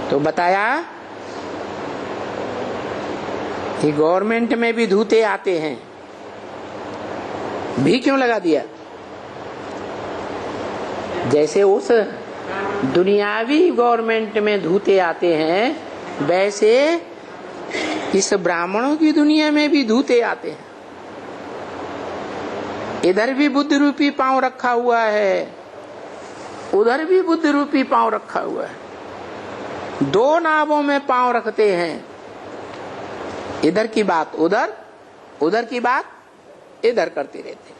तो बताया कि गवर्नमेंट में भी धूते आते हैं, भी क्यों लगा दिया? जैसे उस दुनियावी गवर्नमेंट में धूते आते हैं, वैसे इस ब्राह्मणों की दुनिया में भी धूते आते हैं। इधर भी बुद्ध रूपी पांव रखा हुआ है, उधर भी बुद्ध रूपी पांव रखा हुआ है। दो नावों में पांव रखते हैं, इधर की बात उधर, उधर की बात इधर करते रहते हैं।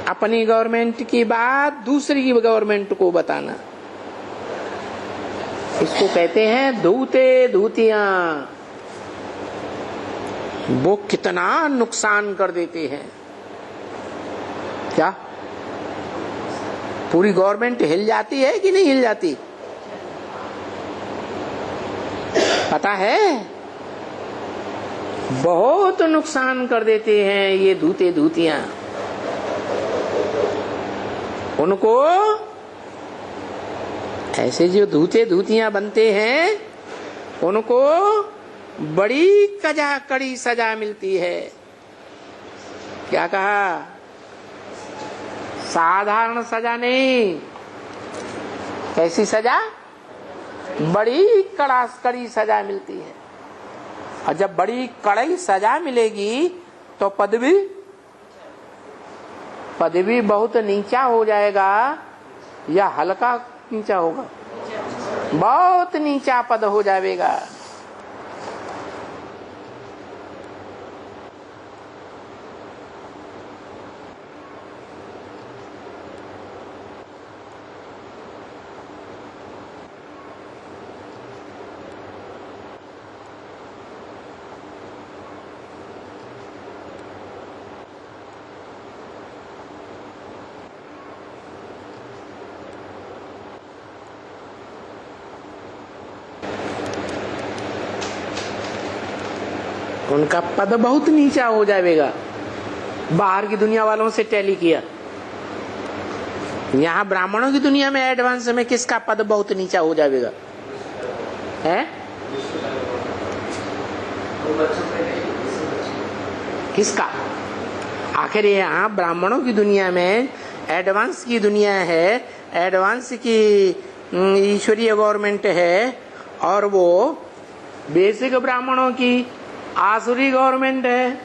अपनी गवर्नमेंट की बात दूसरी की गवर्नमेंट को बताना, इसको कहते हैं धूते धूतियां। वो कितना नुकसान कर देते हैं। क्या पूरी गवर्नमेंट हिल जाती है कि नहीं हिल जाती? पता है, बहुत नुकसान कर देते हैं ये धूते धूतियां। उनको ऐसे जो धूते धूतियां बनते हैं, उनको बड़ी कड़ी सजा मिलती है। क्या कहा? साधारण सजा नहीं, कैसी सजा? बड़ी कड़ी सजा मिलती है। और जब बड़ी कड़ी सजा मिलेगी तो पदवी बहुत नीचा हो जाएगा या हल्का नीचा होगा? बहुत नीचा पद हो जाएगा। उनका पद बहुत नीचा हो जाएगा। बाहर की दुनिया वालों से टैली किया, यहाँ ब्राह्मणों की दुनिया में एडवांस में किसका पद बहुत नीचा हो जाएगा? है किसका? आखिर यहाँ ब्राह्मणों की दुनिया में एडवांस की दुनिया है, एडवांस की ईश्वरीय गवर्नमेंट है, और वो बेसिक ब्राह्मणों की आसुरी गवर्नमेंट है।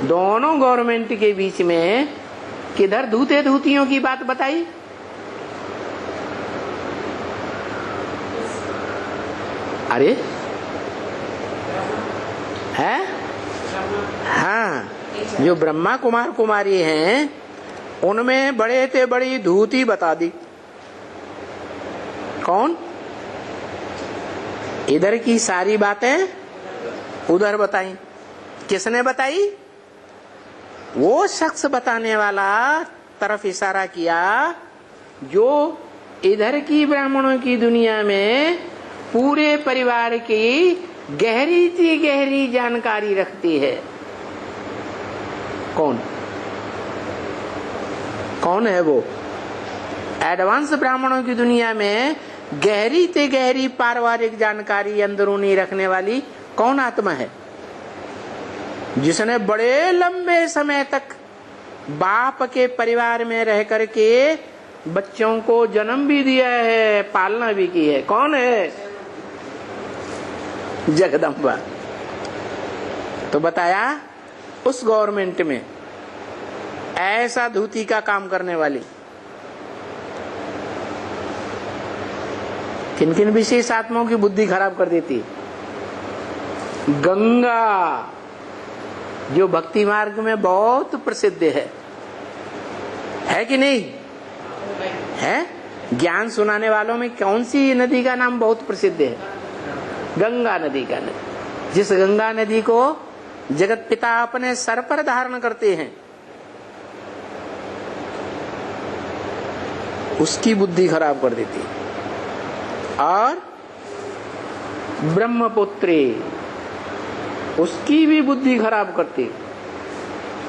दोनों गवर्नमेंट के बीच में किधर धूते धूतियों की बात बताई? अरे है, हाँ, जो ब्रह्मा कुमार कुमारी हैं उनमें बड़े से बड़ी धूती बता दी। कौन? इधर की सारी बातें उधर बताई। किसने बताई? वो शख्स बताने वाला तरफ इशारा किया जो इधर की ब्राह्मणों की दुनिया में पूरे परिवार की गहरी सी गहरी जानकारी रखती है। कौन? कौन है वो? एडवांस ब्राह्मणों की दुनिया में गहरी से गहरी पारिवारिक जानकारी अंदरूनी रखने वाली कौन आत्मा है? जिसने बड़े लंबे समय तक बाप के परिवार में रह करके बच्चों को जन्म भी दिया है, पालना भी की है। कौन है? जगदम्बा। तो बताया उस गवर्नमेंट में ऐसा धूती का काम करने वाली किन किन विशेष आत्माओं की बुद्धि खराब कर देती? गंगा, जो भक्ति मार्ग में बहुत प्रसिद्ध है कि नहीं है? ज्ञान सुनाने वालों में कौन सी नदी का नाम बहुत प्रसिद्ध है? गंगा नदी का नदी। जिस गंगा नदी को जगत पिता अपने सर पर धारण करते हैं, उसकी बुद्धि खराब कर देती है। और ब्रह्मपुत्री, उसकी भी बुद्धि खराब करती।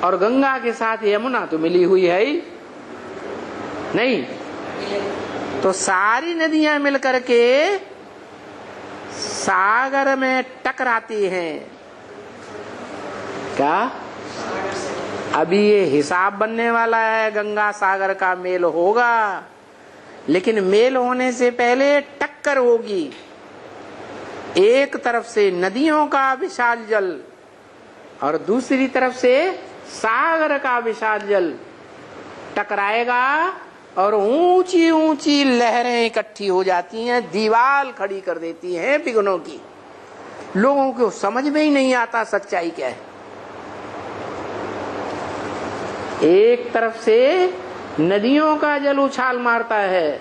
और गंगा के साथ यमुना तो मिली हुई है ही नहीं, तो सारी नदियां मिलकर के सागर में टकराती हैं। क्या? अभी ये हिसाब बनने वाला है, गंगा सागर का मेल होगा, लेकिन मेल होने से पहले टक्कर होगी। एक तरफ से नदियों का विशाल जल और दूसरी तरफ से सागर का विशाल जल टकराएगा और ऊंची ऊंची लहरें इकट्ठी हो जाती हैं, दीवार खड़ी कर देती हैं विघ्नों की। लोगों को समझ में ही नहीं आता सच्चाई क्या है। एक तरफ से नदियों का जल उछाल मारता है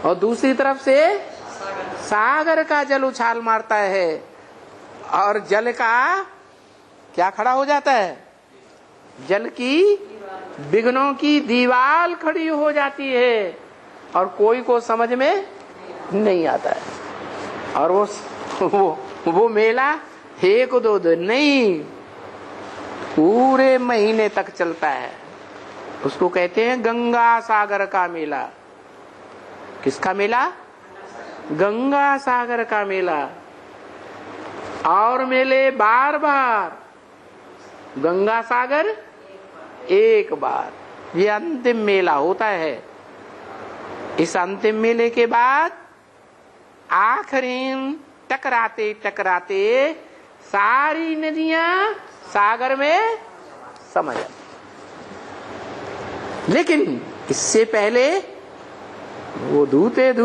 और दूसरी तरफ से सागर का जल उछाल मारता है, और जल का क्या खड़ा हो जाता है? जल की विघ्नों की दीवार खड़ी हो जाती है और कोई को समझ में नहीं आता है। और वो मेला एक दो दिन नहीं, पूरे महीने तक चलता है। उसको कहते हैं गंगा सागर का मेला। किसका मेला? गंगा सागर का मेला। और मेले बार बार, गंगा सागर एक बार, ये अंतिम मेला होता है। इस अंतिम मेले के बाद आखिरी टकराते टकराते सारी नदियां सागर में समा जाती। लेकिन इससे पहले वो धूते धूते